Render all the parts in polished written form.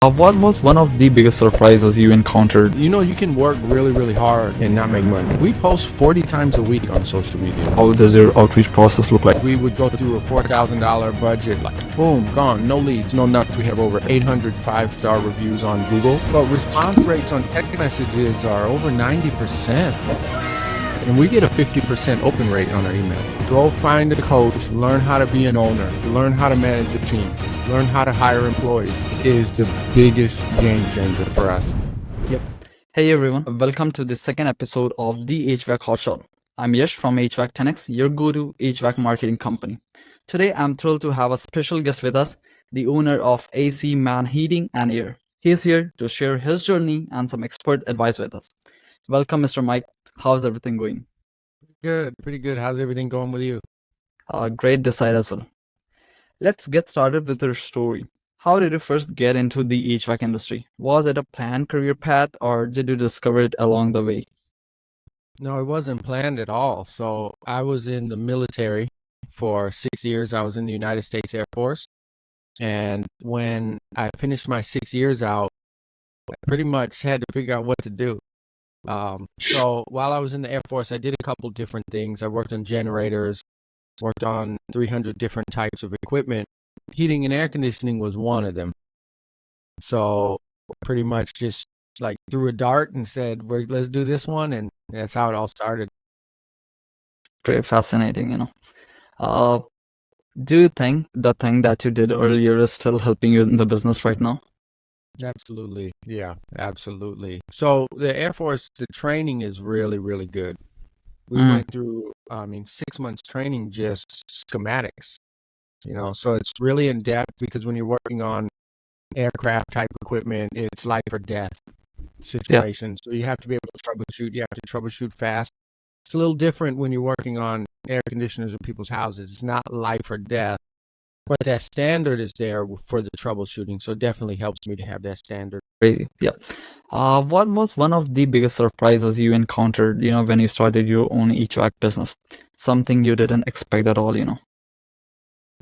What was one of the biggest surprises you encountered? You can work really, really hard and not make money. We post 40 times a week on social media. How does your outreach process look like? We would go through a $4,000 budget, like boom, gone, no leads, no nothing. We have over 800 five-star reviews on Google, but response rates on text messages are over 90%. And we get a 50% open rate on our email. Go find a coach, learn how to be an owner, learn how to manage a team, learn how to hire employees. It is the biggest game changer for us. Yep. Hey everyone, welcome to the second episode of the HVAC Hotshot. I'm Yash from HVAC 10X, your go-to HVAC marketing company. Today I'm thrilled to have a special guest with us, the owner of AC Man Heating and Air. He's here to share his journey and some expert advice with us. Welcome, Mr. Mike. How's everything going? Good, pretty good. How's everything going with you? Great this side as well. Let's get started with your story. How did you first get into the HVAC industry? Was it a planned career path or did you discover it along the way? No, it wasn't planned at all. So I was in the military for 6 years. I was in the United States Air Force. And when I finished my 6 years out, I pretty much had to figure out what to do. So while I was in the Air Force, I did a couple different things. I worked on generators, worked on 300 different types of equipment. Heating and air conditioning was one of them. So pretty much just like threw a dart and said, let's do this one. And that's how it all started. Very fascinating. Do you think the thing that you did earlier is still helping you in the business right now? Absolutely. Yeah, absolutely. So the Air Force, the training is really, really good. We went through, 6 months training, just schematics, so it's really in depth because when you're working on aircraft type equipment, it's life or death situation. So you have to be able to troubleshoot. You have to troubleshoot fast. It's a little different when you're working on air conditioners in people's houses. It's not life or death. But that standard is there for the troubleshooting, so it definitely helps me to have that standard. Crazy. Yeah. What was one of the biggest surprises you encountered, when you started your own HVAC business? Something you didn't expect at all.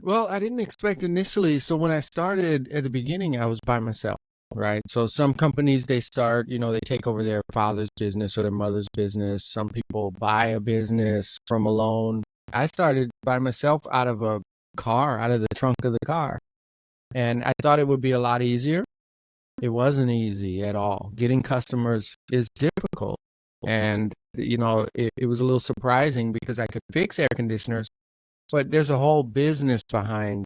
Well, I didn't expect initially. So when I started at the beginning, I was by myself, right? So some companies, they start, they take over their father's business or their mother's business. Some people buy a business from a loan. I started by myself out of a car, out of the trunk of the car. And I thought it would be a lot easier. It wasn't easy at all. Getting customers is difficult. And, it was a little surprising because I could fix air conditioners, but there's a whole business behind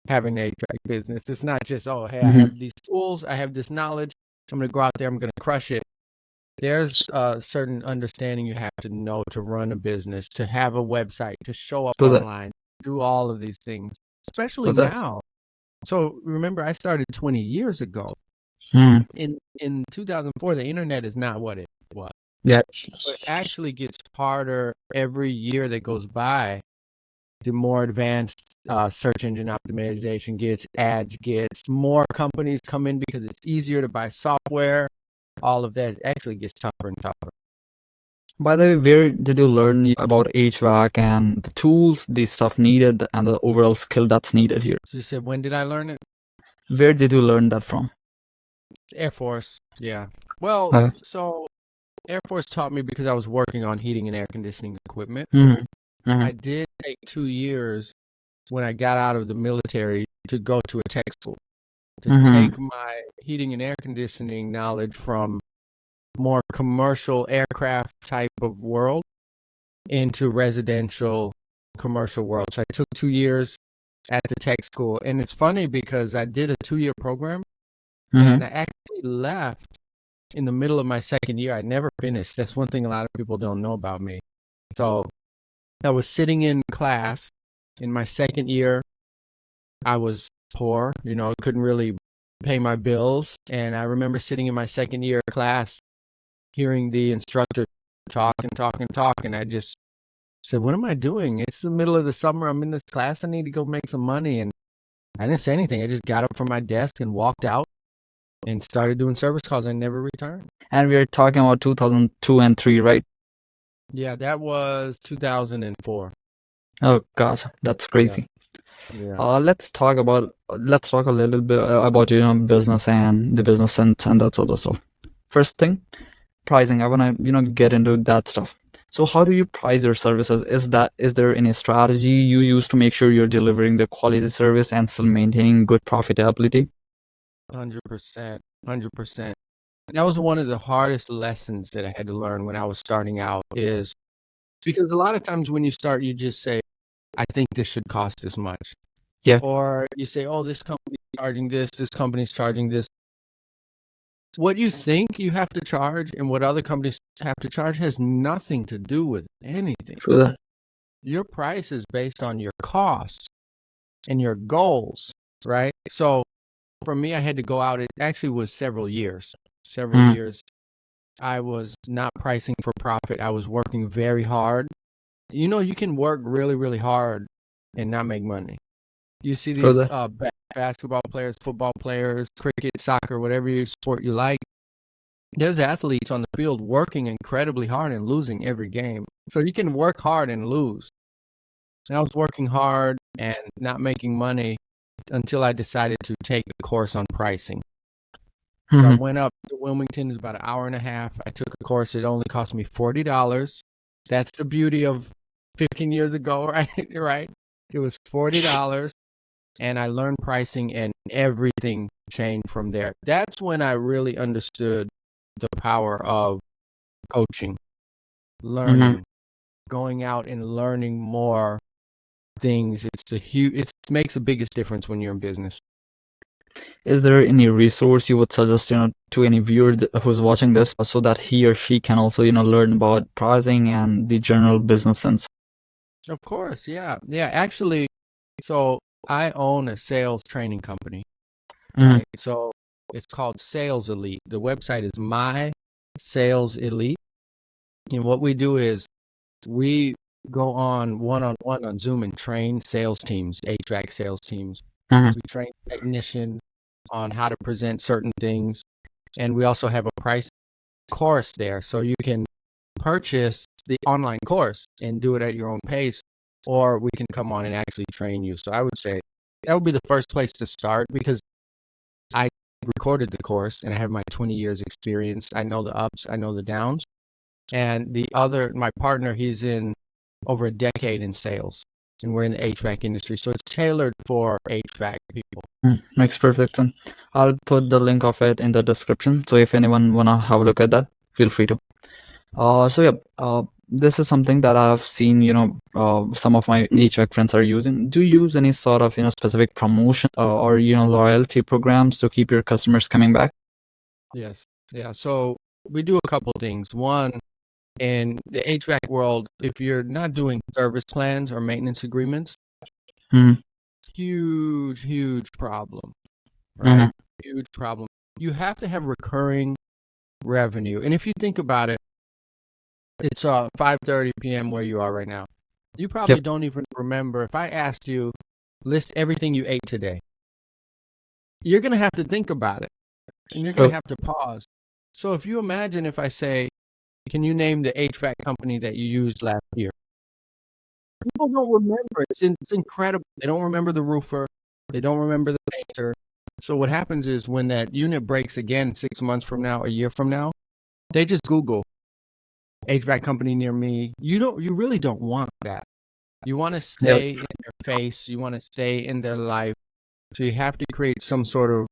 having an HVAC business. It's not just, oh, hey, I have these tools, I have this knowledge, I'm going to go out there, I'm going to crush it. There's a certain understanding you have to know to run a business, to have a website, to show up online, do all of these things, especially now. So remember, I started 20 years ago. In 2004, the internet is not what it was. Yeah. So it actually gets harder every year that goes by. The more advanced search engine optimization gets, ads gets, more companies come in because it's easier to buy software. All of that actually gets tougher and tougher. By the way, where did you learn about HVAC and the tools, the stuff needed, and the overall skill that's needed here? So you said, when did I learn it? Where did you learn that from? Air Force, yeah. Well, so Air Force taught me because I was working on heating and air conditioning equipment. I did take 2 years when I got out of the military to go to a tech school, to take my heating and air conditioning knowledge from more commercial aircraft type of world into residential commercial world. So I took 2 years at the tech school. And it's funny because I did a 2-year program and I actually left in the middle of my second year. I never finished. That's one thing a lot of people don't know about me. So I was sitting in class in my second year. I was poor, couldn't really pay my bills. And I remember sitting in my second year class, hearing the instructor talk. And I just said, what am I doing? It's the middle of the summer. I'm in this class. I need to go make some money. And I didn't say anything. I just got up from my desk and walked out and started doing service calls. I never returned. And we're talking about 2002 and 3, right? Yeah, that was 2004. Oh, gosh, that's crazy. Yeah. Let's talk a little bit about business and the business and that sort of stuff. First thing, pricing. I wanna get into that stuff. So how do you price your services? Is there any strategy you use to make sure you're delivering the quality service and still maintaining good profitability? 100%. 100%. That was one of the hardest lessons that I had to learn when I was starting out, is because a lot of times when you start, you just say, I think this should cost this much. Yeah. Or you say, oh, this company's charging this company's charging this. What you think you have to charge and what other companies have to charge has nothing to do with anything. True that. Your price is based on your costs and your goals, right? So for me, I had to go out. It actually was several years. I was not pricing for profit. I was working very hard. You can work really, really hard and not make money. You see True these that. basketball players, football players, cricket, soccer, whatever sport you like. There's athletes on the field working incredibly hard and losing every game. So you can work hard and lose. And I was working hard and not making money until I decided to take a course on pricing. So I went up to Wilmington. It was about an hour and a half. I took a course. It only cost me $40. That's the beauty of 15 years ago, right? Right. It was $40. And I learned pricing, and everything changed from there. That's when I really understood the power of coaching, learning, going out and learning more things. It makes the biggest difference when you're in business. Is there any resource you would suggest, to any viewer who's watching this, so that he or she can also, learn about pricing and the general business sense? Of course, yeah. Yeah, actually, so I own a sales training company. Right? So it's called Sales Elite. The website is My Sales Elite. And what we do is we go on one-on-one on Zoom and train sales teams, HVAC sales teams. We train technicians on how to present certain things. And we also have a price course there. So you can purchase the online course and do it at your own pace, or we can come on and actually train you. So I would say that would be the first place to start, because I recorded the course and I have my 20 years experience. I know the ups, I know the downs. And my partner, he's in over a decade in sales, and we're in the HVAC industry. So it's tailored for HVAC people. Makes perfect sense. I'll put the link of it in the description. So if anyone wanna have a look at that, feel free to. This is something that I've seen, some of my HVAC friends are using. Do you use any sort of, specific promotion or, loyalty programs to keep your customers coming back? Yes. Yeah. So we do a couple things. One, in the HVAC world, if you're not doing service plans or maintenance agreements, huge problem, right? Huge problem. You have to have recurring revenue. And if you think about it, it's 5:30 p.m. where you are right now. You probably don't even remember. If I asked you, list everything you ate today, you're going to have to think about it, and you're going to have to pause. So if you imagine, if I say, can you name the HVAC company that you used last year? People don't remember. It's incredible. They don't remember the roofer. They don't remember the painter. So what happens is, when that unit breaks again 6 months from now, a year from now, they just Google HVAC company near me. You really don't want that. You want to stay in their face. You want to stay in their life. So you have to create some sort of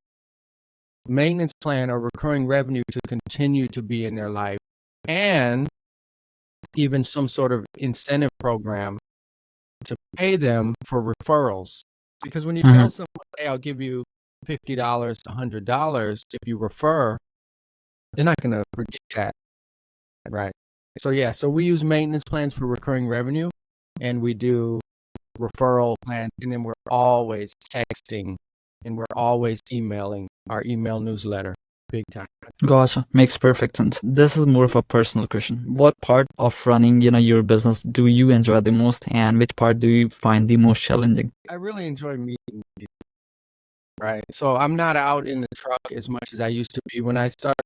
maintenance plan or recurring revenue to continue to be in their life, and even some sort of incentive program to pay them for referrals. Because when you tell someone, hey, I'll give you $50 to $100 if you refer, they're not going to forget that, right? So yeah, so we use maintenance plans for recurring revenue, and we do referral plans, and then we're always texting, and we're always emailing our email newsletter, big time. Gotcha. Makes perfect sense. This is more of a personal question. What part of running, your business do you enjoy the most, and which part do you find the most challenging? I really enjoy meeting people, right? So I'm not out in the truck as much as I used to be. When I started,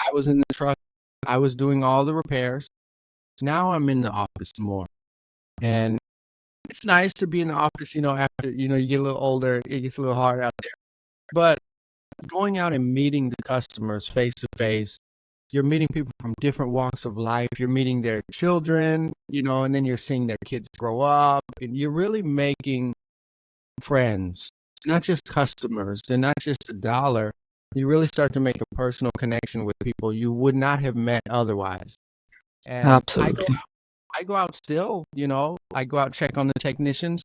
I was in the truck. I was doing all the repairs. Now I'm in the office more. And it's nice to be in the office, after, you get a little older, it gets a little hard out there. But going out and meeting the customers face to face, you're meeting people from different walks of life. You're meeting their children, and then you're seeing their kids grow up, and you're really making friends, not just customers. They're not just a dollar. You really start to make a personal connection with people you would not have met otherwise. And Absolutely. I go out still, I go out, check on the technicians.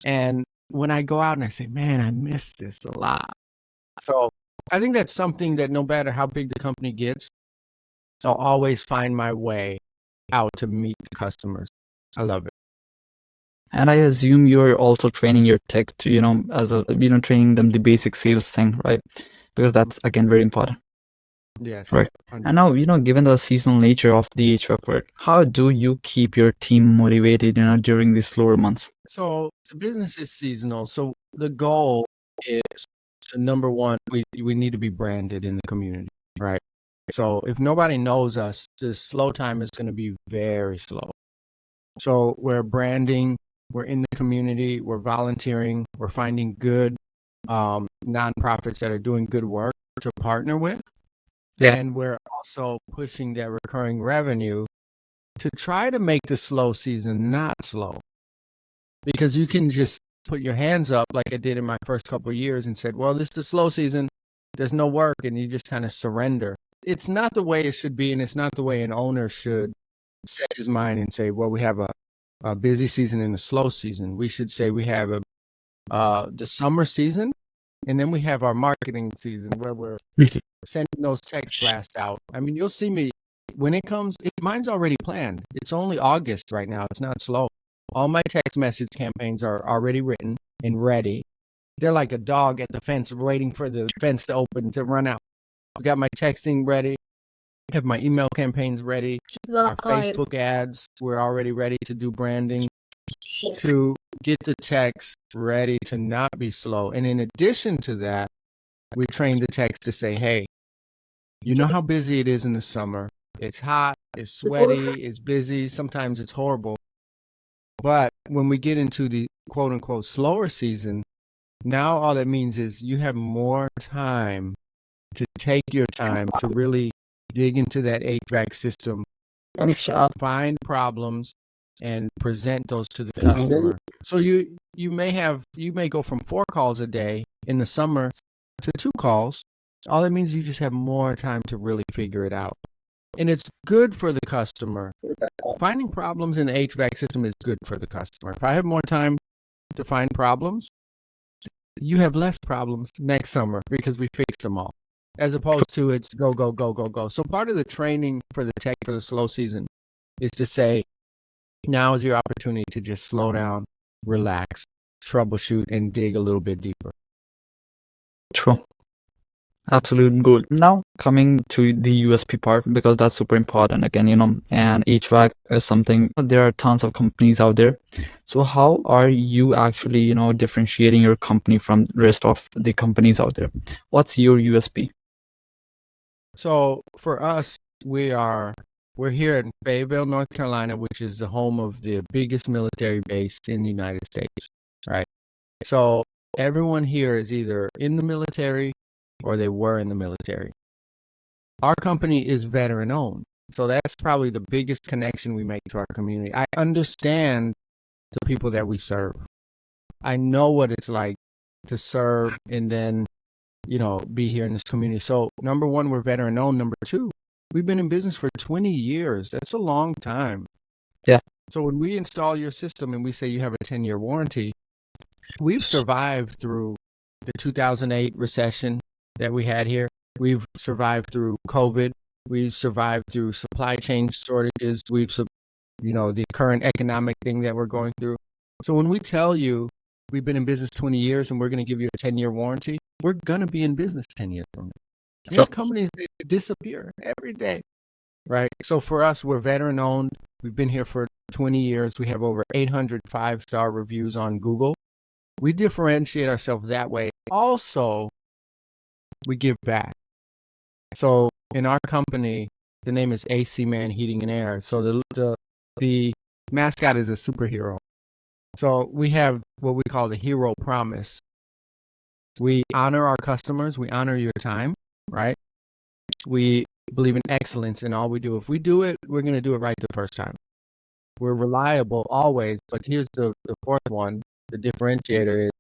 And when I go out and I say, man, I miss this a lot. So I think that's something that no matter how big the company gets, I'll always find my way out to meet the customers. I love it. And I assume you're also training your tech to, as a, training them the basic sales thing, right? Because that's, again, very important. Yes. Right. And now, given the seasonal nature of the HVAC work, how do you keep your team motivated, during the slower months? So the business is seasonal. So the goal is to, number one, we need to be branded in the community, right? So if nobody knows us, the slow time is going to be very slow. So we're branding, we're in the community, we're volunteering, we're finding good nonprofits that are doing good work to partner with. Yeah. And we're also pushing that recurring revenue to try to make the slow season not slow. Because you can just put your hands up like I did in my first couple of years and said, well, this is the slow season, there's no work, and you just kind of surrender. It's not the way it should be, and it's not the way an owner should set his mind and say, well, we have a busy season and a slow season. We should say we have the summer season, and then we have our marketing season where we're sending those text blasts out. I mean, you'll see me when it comes, mine's already planned. It's only August right now. It's not slow. All my text message campaigns are already written and ready. They're like a dog at the fence waiting for the fence to open to run out. I got my texting ready. I have my email campaigns ready. Our Facebook ads, we're already ready to do branding, to get the text ready to not be slow. And in addition to that, we train the text to say, hey, you know how busy it is in the summer. It's hot, it's sweaty, it's busy. Sometimes it's horrible. But when we get into the quote unquote slower season, now all that means is you have more time to take your time to really dig into that HVAC system, find problems, and present those to the customer. So you may go from 4 calls a day in the summer to 2 calls. All that means is you just have more time to really figure it out. And it's good for the customer. Finding problems in the HVAC system is good for the customer. If I have more time to find problems, you have less problems next summer because we fixed them all, as opposed to it's go, go, go, go, go. So part of the training for the tech for the slow season is to say, now is your opportunity to just slow down, relax, troubleshoot, and dig a little bit deeper. True. Absolute good. Now coming to the USP part, because that's super important again, and HVAC is something, there are tons of companies out there. So how are you actually, differentiating your company from the rest of the companies out there? What's your USP? So for us, we're here in Fayetteville, North Carolina, which is the home of the biggest military base in the United States, right? So everyone here is either in the military or they were in the military. Our company is veteran owned. So that's probably the biggest connection we make to our community. I understand the people that we serve. I know what it's like to serve and then, be here in this community. So number one, we're veteran owned. Number two, we've been in business for 20 years. That's a long time. Yeah. So when we install your system and we say you have a 10-year warranty, we've survived through the 2008 recession that we had here. We've survived through COVID. We've survived through supply chain shortages. The current economic thing that we're going through. So when we tell you we've been in business 20 years and we're going to give you a 10-year warranty, we're going to be in business 10 years from now. These companies disappear every day, right? So for us, we're veteran owned. We've been here for 20 years. We have over 800 5-star reviews on Google. We differentiate ourselves that way. Also, we give back. So in our company, the name is AC Man Heating and Air. So the mascot is a superhero. So we have what we call the hero promise. We honor our customers. We honor your time, right? We believe in excellence in all we do. If we do it, we're going to do it right the first time. We're reliable always. But here's the fourth one, the differentiator is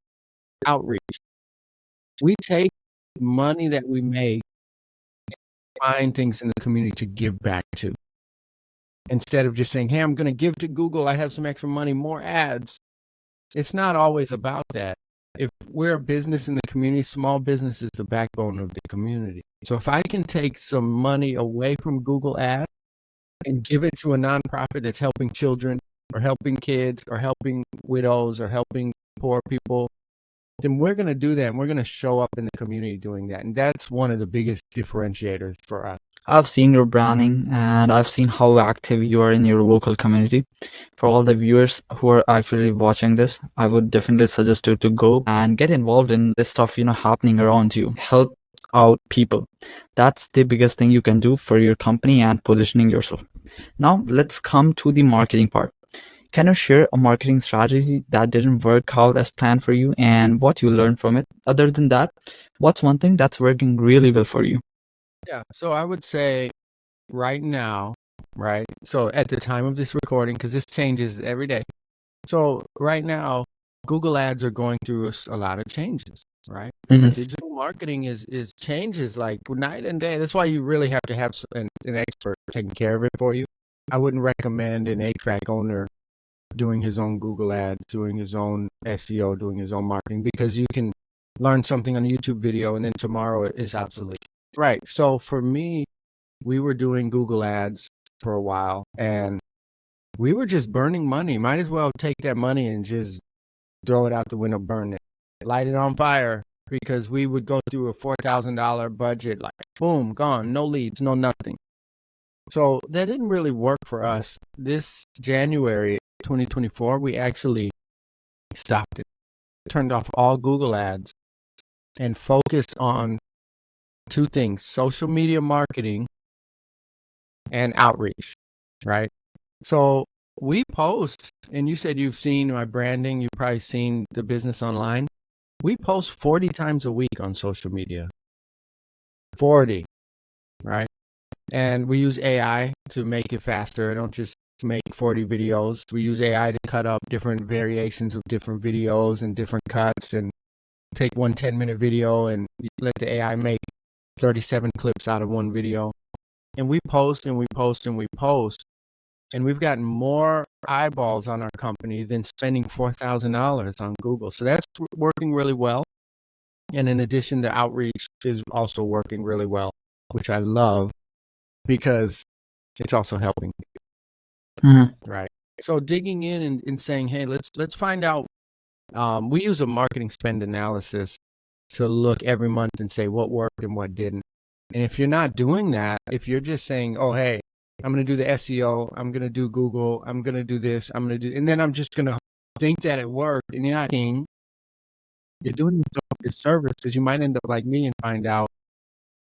outreach. We take money that we make and find things in the community to give back to. Instead of just saying, hey, I'm going to give to Google. I have some extra money, more ads. It's not always about that. If we're a business in the community, small business is the backbone of the community. So if I can take some money away from Google Ads and give it to a nonprofit that's helping children or helping kids or helping widows or helping poor people, then we're going to do that. And we're going to show up in the community doing that. And that's one of the biggest differentiators for us. I've seen your branding and I've seen how active you are in your local community. For all the viewers who are actually watching this, I would definitely suggest you to go and get involved in this stuff, happening around you. Help out people. That's the biggest thing you can do for your company and positioning yourself. Now, let's come to the marketing part. Can you share a marketing strategy that didn't work out as planned for you and what you learned from it? Other than that, what's one thing that's working really well for you? Yeah, so I would say right now, right? So at the time of this recording, because this changes every day. So right now, Google Ads are going through a lot of changes, right? Digital marketing is changes like night and day. That's why you really have to have an expert taking care of it for you. I wouldn't recommend an HVAC owner doing his own Google Ads, doing his own SEO, doing his own marketing, because you can learn something on a YouTube video and then tomorrow it's obsolete. Right. So for me, we were doing Google Ads for a while and we were just burning money. Might as well take that money and just throw it out the window, burn it, light it on fire, because we would go through a $4,000 budget, like boom, gone, no leads, no nothing. So that didn't really work for us. This January 2024, we actually stopped it, turned off all Google Ads and focused on two things: social media marketing and outreach, right? So we post, and you said you've seen my branding, you've probably seen the business online. We post 40 times a week on social media. 40, right? And we use AI to make it faster. I don't just make 40 videos. We use AI to cut up different variations of different videos and different cuts, and take one 10-minute video and let the AI make 37 clips out of one video. And we post and we post and we post. And we've gotten more eyeballs on our company than spending $4,000 on Google. So that's working really well. And in addition, the outreach is also working really well, which I love because it's also helping. Right. So digging in and saying, hey, let's find out. We use a marketing spend analysis to look every month and say what worked and what didn't. And if you're not doing that, if you're just saying, oh, hey, I'm going to do the SEO, I'm going to do Google, I'm going to do this, I'm going to do, and then I'm just going to think that it worked, and you're not doing, you're doing yourself a disservice, because you might end up like me and find out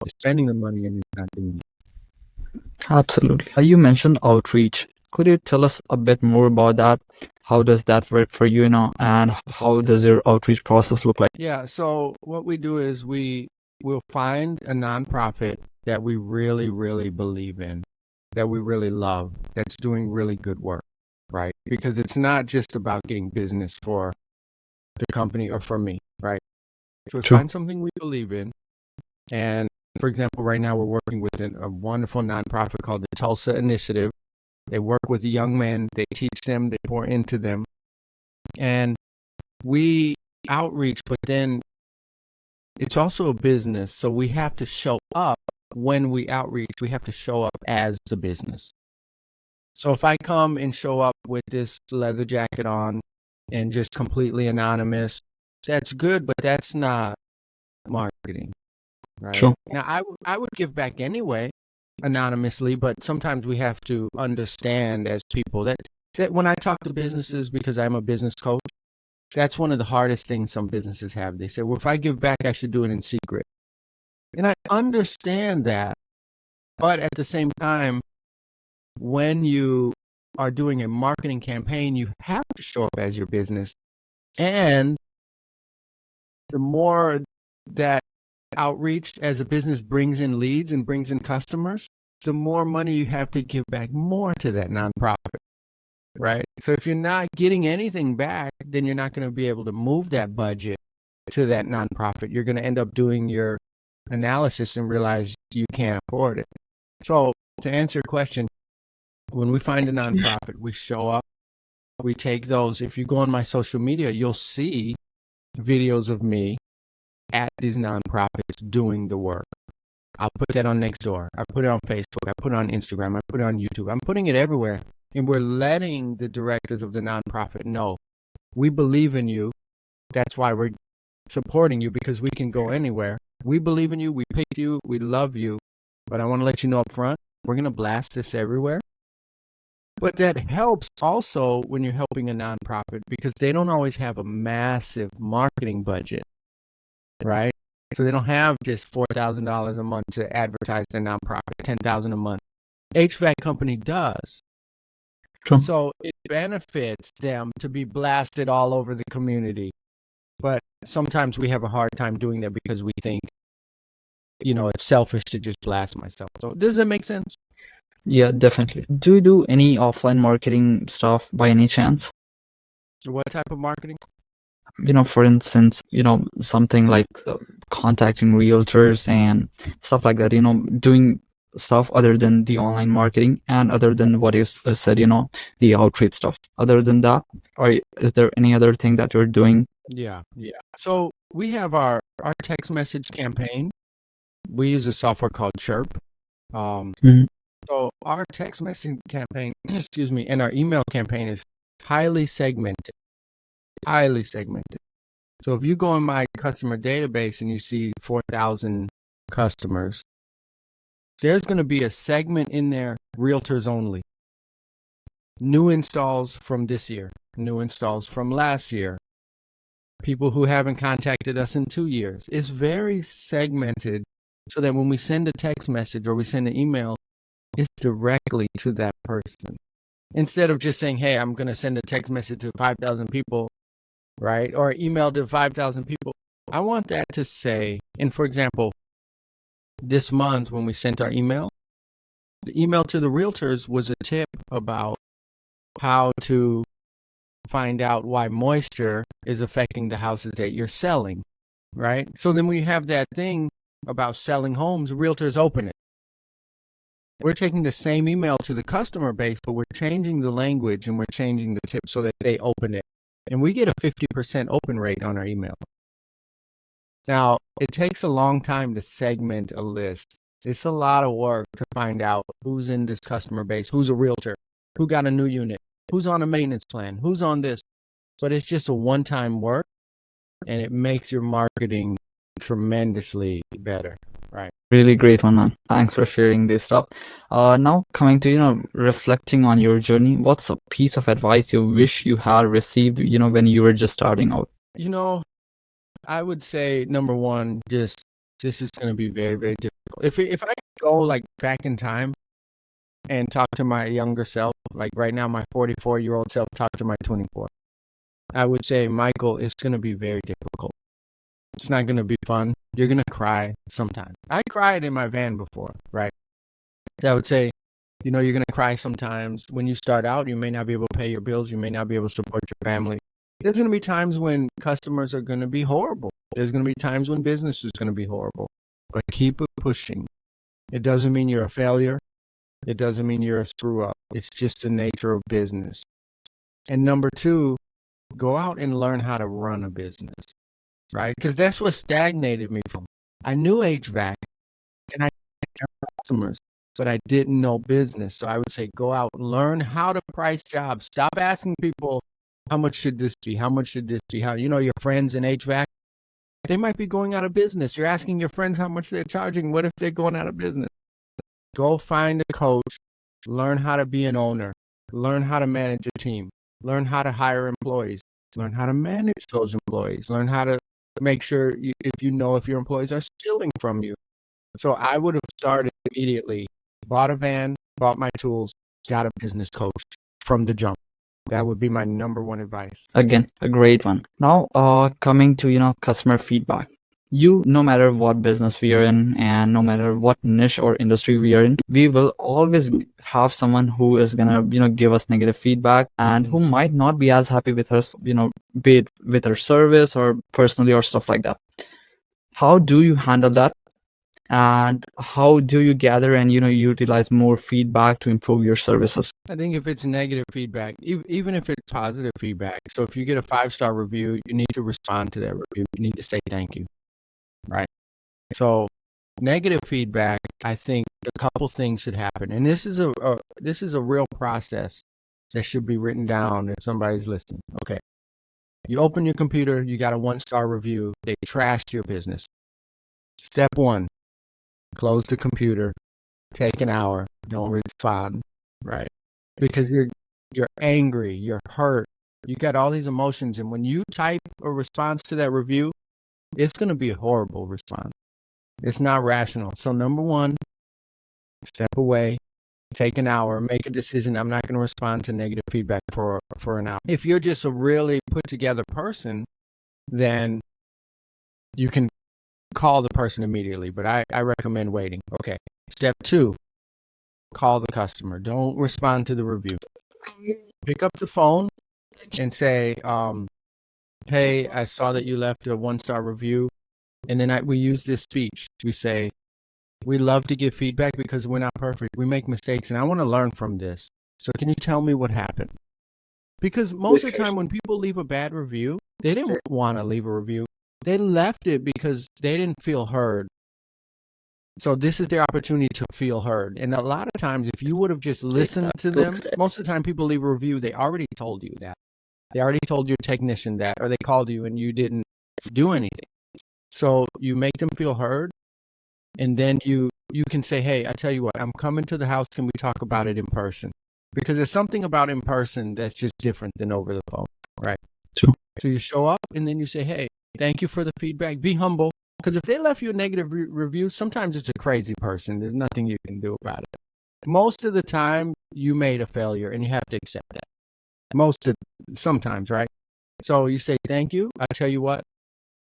you're spending the money and it's not doing it. Absolutely. You mentioned outreach. Could you tell us a bit more about that? How does that work for you now, and how does your outreach process look like? Yeah, so what we do is we'll find a nonprofit that we really, really believe in, that we really love, that's doing really good work, right? Because it's not just about getting business for the company or for me, right? So we find something we believe in. And for example, right now we're working with a wonderful nonprofit called the Tulsa Initiative. They work with young men, they teach them, they pour into them. And we outreach, but then it's also a business. So we have to show up when we outreach, we have to show up as the business. So if I come and show up with this leather jacket on and just completely anonymous, that's good, but that's not marketing, right? Sure. Now, I would give back anyway, anonymously, but sometimes we have to understand as people that when I talk to businesses, because I'm a business coach, that's one of the hardest things some businesses have. They say, well, if I give back, I should do it in secret. And I understand that. But at the same time, when you are doing a marketing campaign, you have to show up as your business. And the more that outreach as a business brings in leads and brings in customers, the more money you have to give back more to that nonprofit, right? So if you're not getting anything back, then you're not going to be able to move that budget to that nonprofit. You're going to end up doing your analysis and realize you can't afford it. So to answer your question, when we find a nonprofit, we show up, we take those. If you go on my social media, you'll see videos of me at these nonprofits doing the work. I'll put that on Nextdoor. I put it on Facebook. I put it on Instagram. I put it on YouTube. I'm putting it everywhere. And we're letting the directors of the nonprofit know, we believe in you. That's why we're supporting you, because we can go anywhere. We believe in you. We picked you. We love you. But I want to let you know up front, we're going to blast this everywhere. But that helps also when you're helping a nonprofit, because they don't always have a massive marketing budget, right? So they don't have just $4,000 a month to advertise their nonprofit, $10,000 a month. HVAC company does. True. So it benefits them to be blasted all over the community. But sometimes we have a hard time doing that because we think, it's selfish to just blast myself. So does that make sense? Yeah, definitely. Do you do any offline marketing stuff by any chance? What type of marketing? For instance, something like contacting realtors and stuff like that, doing stuff other than the online marketing and other than what you said, the outreach stuff. Other than that, or is there any other thing that you're doing? Yeah. So we have our text message campaign. We use a software called Chirp. So our text messaging campaign, and our email campaign is highly segmented. So if you go in my customer database and you see 4,000 customers, there's going to be a segment in there, realtors only. New installs from this year, new installs from last year, people who haven't contacted us in 2 years. It's very segmented so that when we send a text message or we send an email, it's directly to that person. Instead of just saying, hey, I'm going to send a text message to 5,000 people, right? Or email to 5,000 people. I want that to say, and for example, this month when we sent our email, the email to the realtors was a tip about how to find out why moisture is affecting the houses that you're selling, right? So then we have that thing about selling homes, realtors open it. We're taking the same email to the customer base, but we're changing the language and we're changing the tip so that they open it. And we get a 50% open rate on our email. Now, it takes a long time to segment a list. It's a lot of work to find out who's in this customer base, who's a realtor, who got a new unit, who's on a maintenance plan, who's on this. But it's just a one-time work, and it makes your marketing tremendously better. Right. Really great one, man. Thanks for sharing this stuff. Now coming to, reflecting on your journey, what's a piece of advice you wish you had received, when you were just starting out? I would say, number one, this is going to be very, very difficult. If I go like back in time and talk to my younger self, like right now, my 44-year-old self, talk to my 24, I would say, Michael, it's going to be very difficult. It's not going to be fun. You're going to cry sometimes. I cried in my van before, right? I would say, you're going to cry sometimes. When you start out, you may not be able to pay your bills. You may not be able to support your family. There's going to be times when customers are going to be horrible. There's going to be times when business is going to be horrible. But keep pushing. It doesn't mean you're a failure. It doesn't mean you're a screw up. It's just the nature of business. And number two, go out and learn how to run a business. Right? Because that's what stagnated me from. I knew HVAC and I had customers, but I didn't know business. So I would say go out and learn how to price jobs. Stop asking people, how much should this be? How much should this be? How, your friends in HVAC, they might be going out of business. You're asking your friends how much they're charging. What if they're going out of business? Go find a coach. Learn how to be an owner. Learn how to manage a team. Learn how to hire employees. Learn how to manage those employees. Learn how to make sure if your employees are stealing from you. So I would have started immediately, bought a van, bought my tools, got a business coach. from the jump. That would be my number one advice. Again, a great one. Now, coming to, customer feedback. No matter what business we are in and no matter what niche or industry we are in, we will always have someone who is gonna, give us negative feedback and who might not be as happy with us, be it with our service or personally or stuff like that. How do you handle that? And how do you gather and utilize more feedback to improve your services? I think if it's negative feedback, even if it's positive feedback, so if you get a 5-star review, you need to respond to that review. You need to say thank you, right? So negative feedback, I think a couple things should happen, and this is a real process that should be written down if somebody's listening. Okay, you open your computer, you got a 1-star review, they trashed your business. Step 1. Close the computer, take an hour, don't respond, right? Because you're angry, you're hurt, you got all these emotions, and when you type a response to that review, it's going to be a horrible response. It's not rational. So number 1, step away, take an hour, make a decision. I'm not going to respond to negative feedback for an hour. If you're just a really put together person, then you can call the person immediately, but I recommend waiting. Okay. Step 2, call the customer. Don't respond to the review. Pick up the phone and say, hey, I saw that you left a 1-star review. And then we use this speech. We say, we love to give feedback because we're not perfect. We make mistakes, and I want to learn from this. So can you tell me what happened? Because most of the time when people leave a bad review, they didn't want to leave a review. They left it because they didn't feel heard. So this is their opportunity to feel heard. And a lot of times, if you would have just listened to them, most of the time people leave a review, they already told you that. They already told your technician that, or they called you and you didn't do anything. So you make them feel heard, and then you can say, hey, I tell you what, I'm coming to the house. Can we talk about it in person? Because there's something about in person that's just different than over the phone, right? True. So you show up and then you say, hey, thank you for the feedback. Be humble. Because if they left you a negative review, sometimes it's a crazy person. There's nothing you can do about it. Most of the time, you made a failure, and you have to accept that. Sometimes, right? So you say, thank you. I tell you what,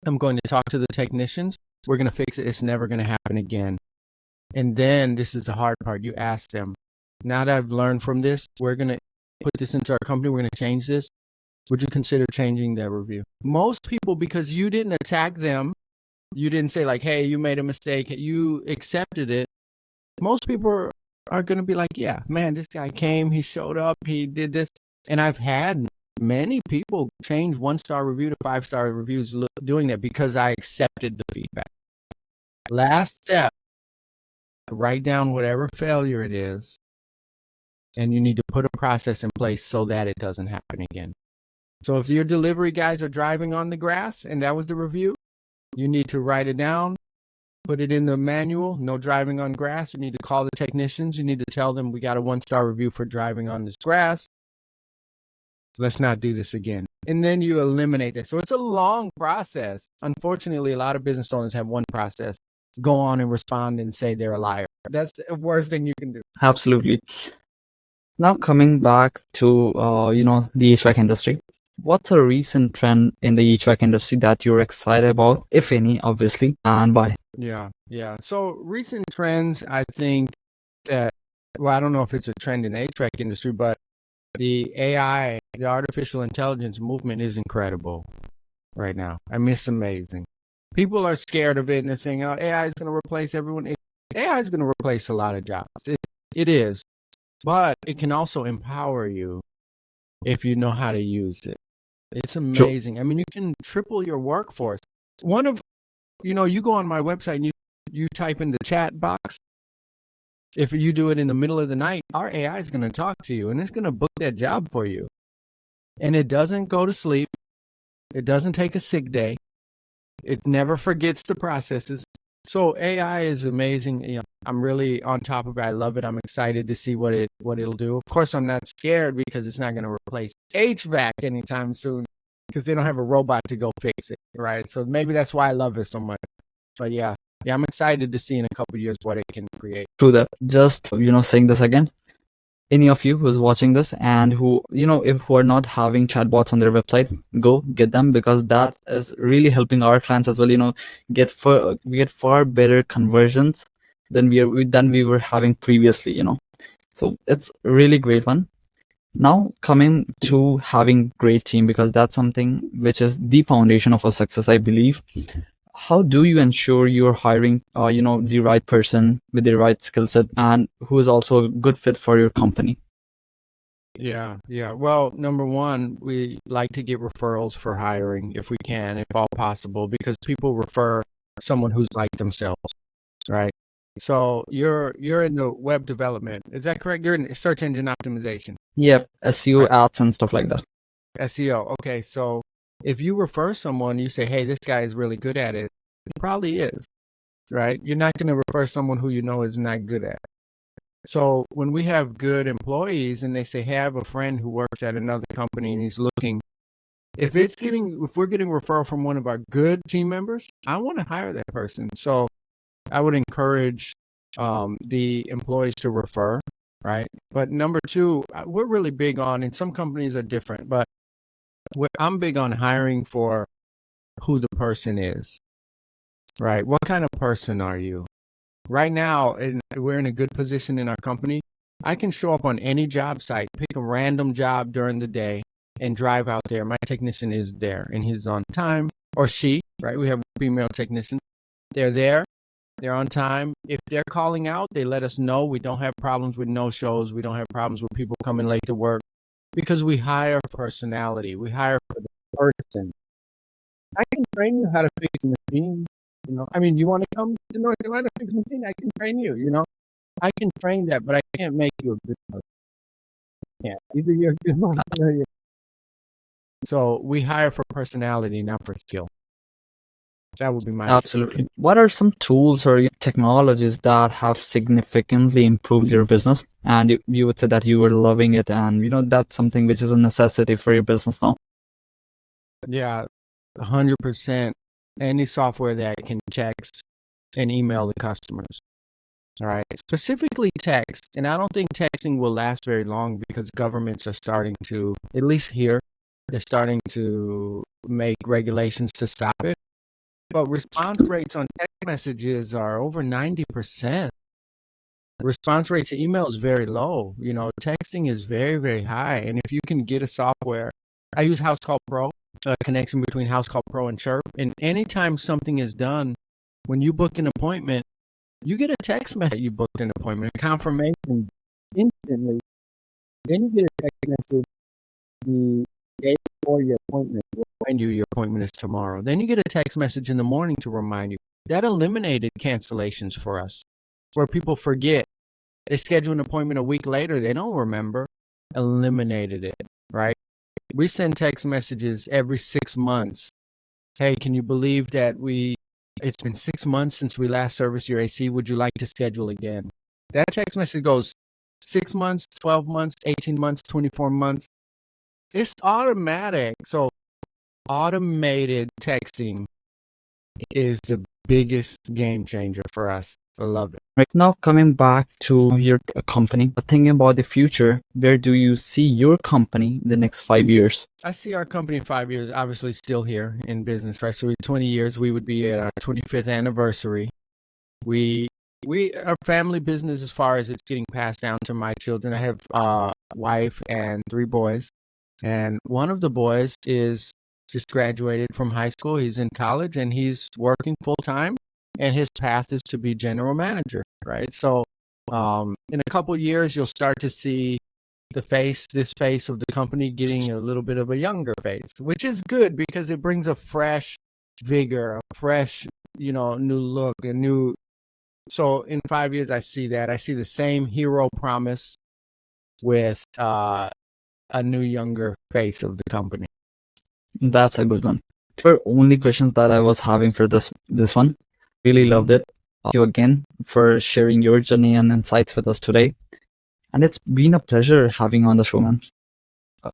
I'm going to talk to the technicians. We're going to fix it. It's never going to happen again. And then this is the hard part. You ask them, now that I've learned from this, we're going to put this into our company. We're going to change this. Would you consider changing that review? Most people, because you didn't attack them, you didn't say like, hey, you made a mistake, you accepted it. Most people are going to be like, yeah, man, this guy came, he showed up, he did this. And I've had many people change 1-star review to 5-star reviews doing that because I accepted the feedback. Last step, write down whatever failure it is, and you need to put a process in place so that it doesn't happen again. So if your delivery guys are driving on the grass and that was the review, you need to write it down, put it in the manual, no driving on grass. You need to call the technicians. You need to tell them we got a 1-star review for driving on this grass. Let's not do this again. And then you eliminate that. So it's a long process. Unfortunately, a lot of business owners have one process: go on and respond and say they're a liar. That's the worst thing you can do. Absolutely. Now coming back to the HVAC industry, what's a recent trend in the HVAC industry that you're excited about, if any, obviously, and why? Yeah. So recent trends, I think that, well, I don't know if it's a trend in the HVAC industry, but the AI, the artificial intelligence movement is incredible right now. I mean, it's amazing. People are scared of it and they're saying, oh, AI is going to replace everyone. AI is going to replace a lot of jobs. It is. But it can also empower you if you know how to use it. It's amazing. Sure. I mean, you can triple your workforce. You go on my website and you type in the chat box. If you do it in the middle of the night, our AI is going to talk to you and it's going to book that job for you. And it doesn't go to sleep. It doesn't take a sick day. It never forgets the processes. So AI is amazing. I'm really on top of it. I love it. I'm excited to see what it'll do. Of course, I'm not scared because it's not going to replace HVAC anytime soon because they don't have a robot to go fix it, right? So maybe that's why I love it so much. But yeah, I'm excited to see in a couple of years what it can create. True that. Just saying this again. any of you who's watching this and who, who are not having chatbots on their website, go get them, because that is really helping our clients as well, we get far better conversions than we were having previously. So it's a really great one. Now coming to having great team, because that's something which is the foundation of a success, I believe. How do you ensure you're hiring the right person with the right skill set and who is also a good fit for your company? Yeah. Well, number one, we like to get referrals for hiring if we can, if all possible, because people refer someone who's like themselves, right? So you're in the web development. Is that correct? You're in search engine optimization. Yep, SEO, Right. ads and stuff like that. SEO. Okay, so if you refer someone, you say, "Hey, this guy is really good at it." He probably is, right? You're not going to refer someone who you know is not good at it. So when we have good employees and they say, "Hey, I have a friend who works at another company and he's looking," if we're getting referral from one of our good team members, I want to hire that person. So I would encourage the employees to refer, right? But number two, we're really big on, and some companies are different, but I'm big on hiring for who the person is, right? What kind of person are you? Right now, we're in a good position in our company. I can show up on any job site, pick a random job during the day, and drive out there. My technician is there, and he's on time, or she, right? We have female technicians. They're there. They're on time. If they're calling out, they let us know. We don't have problems with no-shows. We don't have problems with people coming late to work because we hire personality. We hire for the person. I can train you how to fix a machine. I mean, you want to come to North Carolina to fix a machine? I can train you. I can train that, but I can't make you a good person. Yeah, either you're a good person or you're. So we hire for personality, not for skill. That would be my Absolutely. What are some tools or technologies that have significantly improved your business, and you would say that you were loving it, and that's something which is a necessity for your business now? Yeah, 100%. Any software that can text and email the customers. All right. Specifically text. And I don't think texting will last very long because governments are starting to, at least here, they're starting to make regulations to stop it. But response rates on text messages are over 90%. Response rate to email is very low. Texting is very, very high. And if you can get a software, I use House Call Pro, a connection between House Call Pro and Chirp. And anytime something is done, when you book an appointment, you get a text message you booked an appointment, a confirmation instantly. Then you get a text message the day before your appointment to remind you your appointment is tomorrow. Then you get a text message in the morning to remind you. That eliminated cancellations for us, where people forget. They schedule an appointment a week later, they don't remember. Eliminated it, right? We send text messages every 6 months. Hey, can you believe that it's been 6 months since we last serviced your AC. Would you like to schedule again? That text message goes 6 months, 12 months, 18 months, 24 months. It's automatic. So automated texting is the biggest game changer for us. I love it. Right now, coming back to your company, thinking about the future, where do you see your company in the next 5 years? I see our company in 5 years, obviously still here in business, right? So in 20 years, we would be at our 25th anniversary. Our family business, as far as it's getting passed down to my children. I have a wife and 3 boys. And one of the boys is just graduated from high school. He's in college and he's working full time. And his path is to be general manager, right? So in a couple years, you'll start to see this face of the company getting a little bit of a younger face, which is good because it brings a fresh vigor, a fresh, new look, so in 5 years, I see that. I see the same hero promise with a new younger face of the company. That's a good one. Those were only questions that I was having for this one. Really loved it. Thank you again for sharing your journey and insights with us today. And it's been a pleasure having you on the show, man.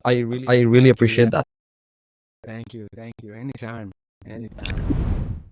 I really appreciate that. Thank you. Anytime.